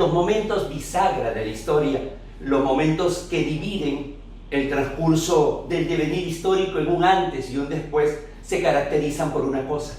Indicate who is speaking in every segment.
Speaker 1: los momentos bisagra de la historia, los momentos que dividen el transcurso del devenir histórico en un antes y un después, se caracterizan por una cosa: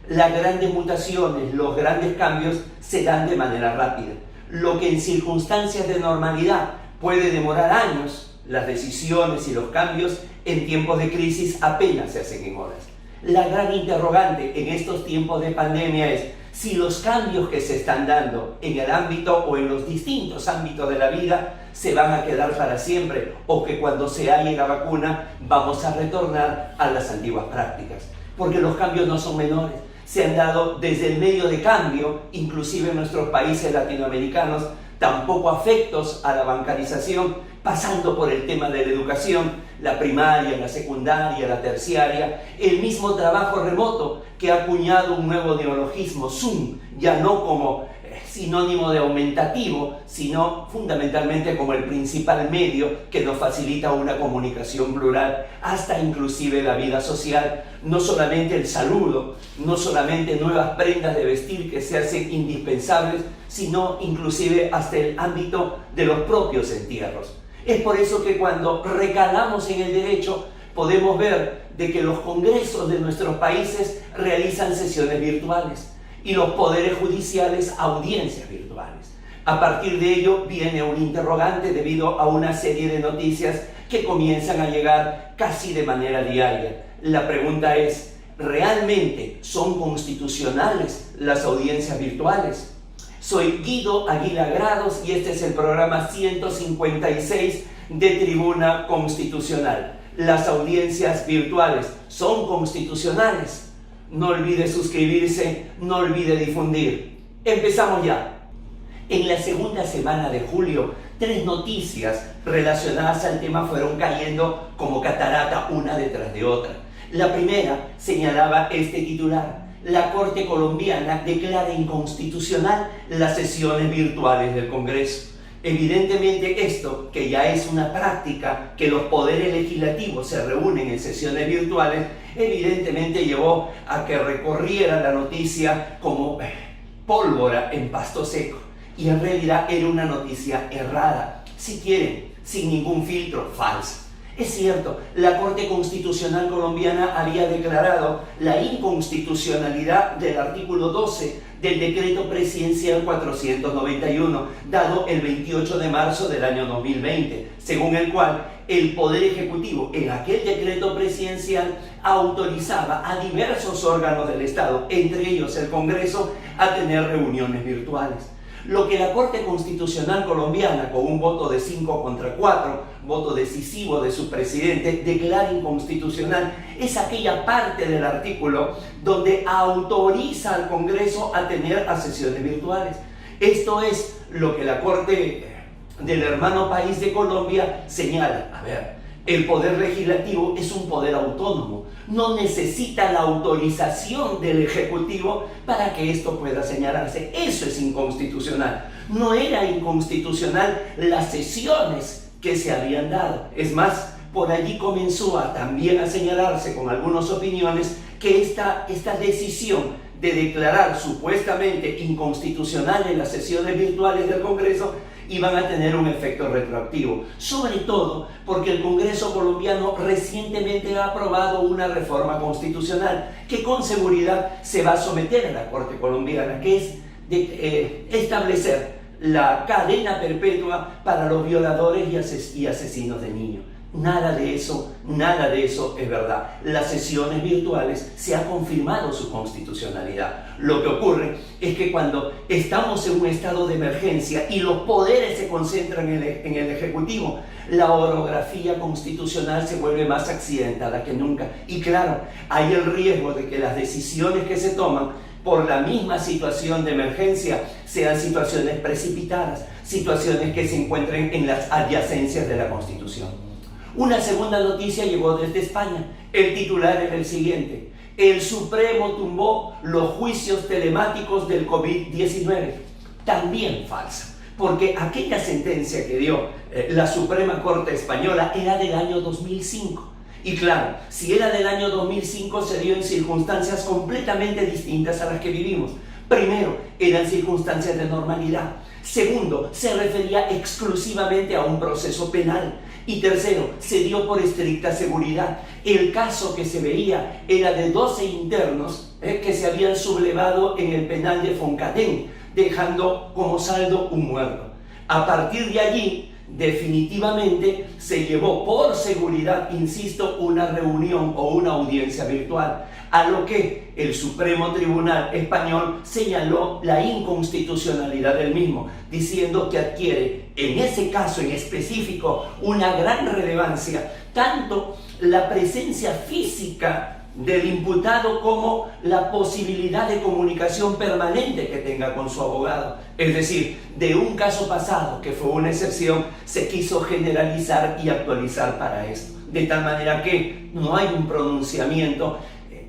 Speaker 1: las grandes mutaciones, los grandes cambios se dan de manera rápida. Lo que en circunstancias de normalidad puede demorar años, las decisiones y los cambios en tiempos de crisis apenas se hacen en horas. La gran interrogante en estos tiempos de pandemia es si los cambios que se están dando en el ámbito o en los distintos ámbitos de la vida se van a quedar para siempre, o que cuando se halle la vacuna vamos a retornar a las antiguas prácticas. Porque los cambios no son menores. Se han dado desde el medio de cambio, inclusive en nuestros países latinoamericanos, tampoco afectos a la bancarización, pasando por el tema de la educación, la primaria, la secundaria, la terciaria, el mismo trabajo remoto que ha acuñado un nuevo neologismo, Zoom, ya no como sinónimo de aumentativo, sino fundamentalmente como el principal medio que nos facilita una comunicación plural, hasta inclusive la vida social, no solamente el saludo, no solamente nuevas prendas de vestir que se hacen indispensables, sino inclusive hasta el ámbito de los propios entierros. Es por eso que cuando recalamos en el derecho podemos ver de que los congresos de nuestros países realizan sesiones virtuales y los poderes judiciales audiencias virtuales. A partir de ello viene un interrogante debido a una serie de noticias que comienzan a llegar casi de manera diaria. La pregunta es, ¿realmente son constitucionales las audiencias virtuales? Soy Guido Aguilar Grados y este es el programa 156 de Tribuna Constitucional. ¿Las audiencias virtuales son constitucionales? No olvide suscribirse, no olvide difundir. Empezamos ya. En la segunda semana de julio, 3 noticias relacionadas al tema fueron cayendo como catarata una detrás de otra. La primera señalaba este titular: la Corte colombiana declara inconstitucional las sesiones virtuales del Congreso. Evidentemente esto, que ya es una práctica, que los poderes legislativos se reúnen en sesiones virtuales, evidentemente llevó a que recorriera la noticia como pólvora en pasto seco. Y en realidad era una noticia errada, si quieren, sin ningún filtro, falsa. Es cierto, la Corte Constitucional colombiana había declarado la inconstitucionalidad del artículo 12 del Decreto Presidencial 491, dado el 28 de marzo del año 2020, según el cual el Poder Ejecutivo, en aquel decreto presidencial, autorizaba a diversos órganos del Estado, entre ellos el Congreso, a tener reuniones virtuales. Lo que la Corte Constitucional colombiana, con un voto de 5 contra 4, voto decisivo de su presidente, declara inconstitucional es aquella parte del artículo donde autoriza al Congreso a tener sesiones virtuales. Esto es lo que la Corte del hermano país de Colombia señala. A ver, el poder legislativo es un poder autónomo, no necesita la autorización del Ejecutivo para que esto pueda señalarse. Eso es inconstitucional. No era inconstitucional las sesiones que se habían dado. Es más, por allí comenzó también a señalarse con algunas opiniones que esta decisión de declarar supuestamente inconstitucionales las sesiones virtuales del Congreso iban a tener un efecto retroactivo, sobre todo porque el Congreso colombiano recientemente ha aprobado una reforma constitucional que con seguridad se va a someter a la Corte colombiana, que es establecer la cadena perpetua para los violadores y asesinos de niños. Nada de eso es verdad. Las sesiones virtuales se ha confirmado su constitucionalidad. Lo que ocurre es que cuando estamos en un estado de emergencia y los poderes se concentran en el Ejecutivo, la orografía constitucional se vuelve más accidentada que nunca. Y claro, hay el riesgo de que las decisiones que se toman por la misma situación de emergencia sean situaciones precipitadas, situaciones que se encuentren en las adyacencias de la Constitución. Una segunda noticia llegó desde España. El titular era el siguiente: el Supremo tumbó los juicios telemáticos del COVID-19. También falsa, porque aquella sentencia que dio la Suprema Corte Española era del año 2005. Y claro, si era del año 2005 se dio en circunstancias completamente distintas a las que vivimos. Primero, eran circunstancias de normalidad. Segundo, se refería exclusivamente a un proceso penal. Y tercero, se dio por estricta seguridad. El caso que se veía era de 12 internos que se habían sublevado en el penal de Foncadén, dejando como saldo un muerto. A partir de allí, definitivamente se llevó por seguridad, insisto, una reunión o una audiencia virtual, a lo que el Supremo Tribunal Español señaló la inconstitucionalidad del mismo, diciendo que adquiere en ese caso en específico una gran relevancia tanto la presencia física del imputado como la posibilidad de comunicación permanente que tenga con su abogado. Es decir, de un caso pasado que fue una excepción, se quiso generalizar y actualizar para esto. De tal manera que no hay un pronunciamiento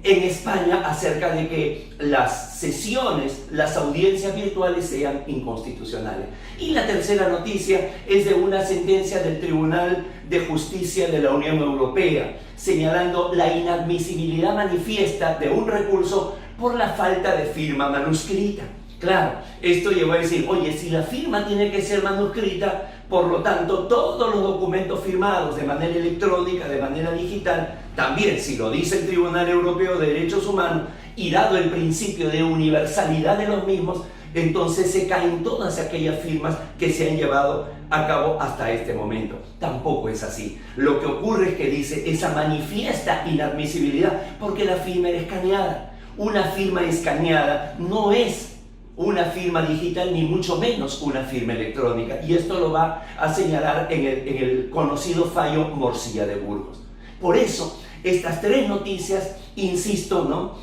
Speaker 1: en España acerca de que las sesiones, las audiencias virtuales sean inconstitucionales. Y la tercera noticia es de una sentencia del Tribunal de Justicia de la Unión Europea, señalando la inadmisibilidad manifiesta de un recurso por la falta de firma manuscrita. Claro, esto llevó a decir, oye, si la firma tiene que ser manuscrita, por lo tanto, todos los documentos firmados de manera electrónica, de manera digital, también, si lo dice el Tribunal Europeo de Derechos Humanos, y dado el principio de universalidad de los mismos, entonces se caen todas aquellas firmas que se han llevado a cabo hasta este momento. Tampoco es así. Lo que ocurre es que dice esa manifiesta inadmisibilidad porque la firma era escaneada. Una firma escaneada no es una firma digital, ni mucho menos una firma electrónica. Y esto lo va a señalar en el conocido fallo Morcilla de Burgos. Por eso, estas tres noticias, insisto, ¿no?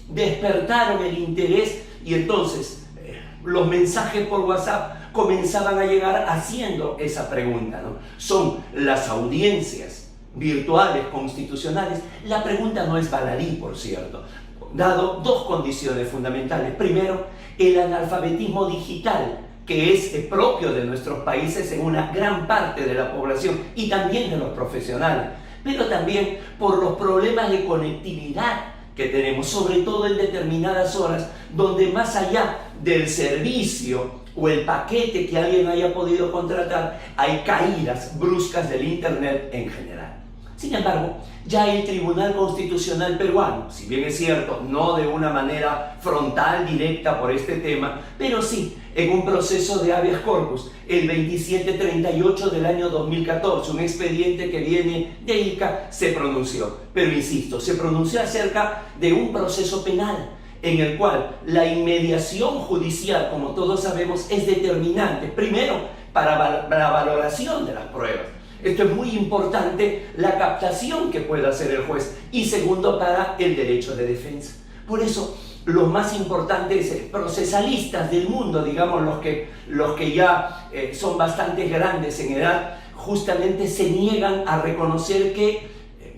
Speaker 1: Despertaron el interés y entonces los mensajes por WhatsApp comenzaban a llegar haciendo esa pregunta, ¿no? ¿Son las audiencias virtuales constitucionales? La pregunta no es baladí, por cierto, dado dos condiciones fundamentales. Primero, el analfabetismo digital, que es propio de nuestros países en una gran parte de la población y también de los profesionales, pero también por los problemas de conectividad que tenemos, sobre todo en determinadas horas, donde más allá del servicio o el paquete que alguien haya podido contratar, hay caídas bruscas del Internet en general. Sin embargo, ya el Tribunal Constitucional peruano, si bien es cierto, no de una manera frontal, directa por este tema, pero sí en un proceso de habeas corpus, el 2738 del año 2014, un expediente que viene de ICA, se pronunció. Pero insisto, se pronunció acerca de un proceso penal, en el cual la inmediación judicial, como todos sabemos, es determinante, primero, para la valoración de las pruebas. Esto es muy importante, la captación que pueda hacer el juez, y segundo, para el derecho de defensa. Por eso, los más importantes procesalistas del mundo, digamos los que ya son bastante grandes en edad, justamente se niegan a reconocer que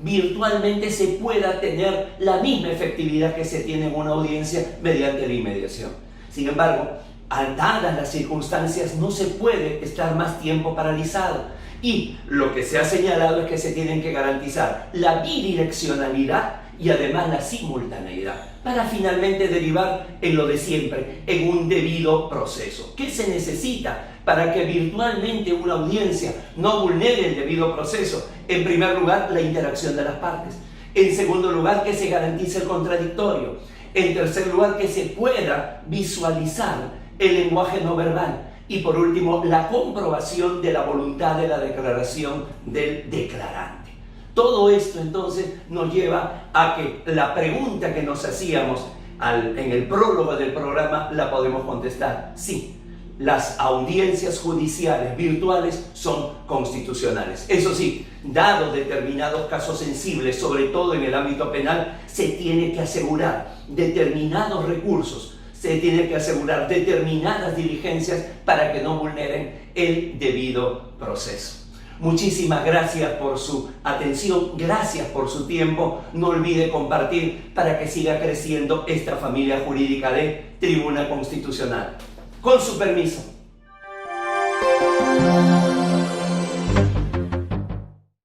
Speaker 1: virtualmente se pueda tener la misma efectividad que se tiene en una audiencia mediante la inmediación. Sin embargo, dadas las circunstancias, no se puede estar más tiempo paralizado. Y lo que se ha señalado es que se tienen que garantizar la bidireccionalidad y además la simultaneidad, para finalmente derivar en lo de siempre, en un debido proceso. ¿Qué se necesita para que virtualmente una audiencia no vulnere el debido proceso? En primer lugar, la interacción de las partes. En segundo lugar, que se garantice el contradictorio. En tercer lugar, que se pueda visualizar el lenguaje no verbal. Y por último, la comprobación de la voluntad de la declaración del declarante. Todo esto entonces nos lleva a que la pregunta que nos hacíamos en el prólogo del programa la podemos contestar. Sí, las audiencias judiciales virtuales son constitucionales. Eso sí, dados determinados casos sensibles, sobre todo en el ámbito penal, se tiene que asegurar determinados recursos, se tiene que asegurar determinadas diligencias para que no vulneren el debido proceso. Muchísimas gracias por su atención, gracias por su tiempo. No olvide compartir para que siga creciendo esta familia jurídica de Tribuna Constitucional. Con su permiso.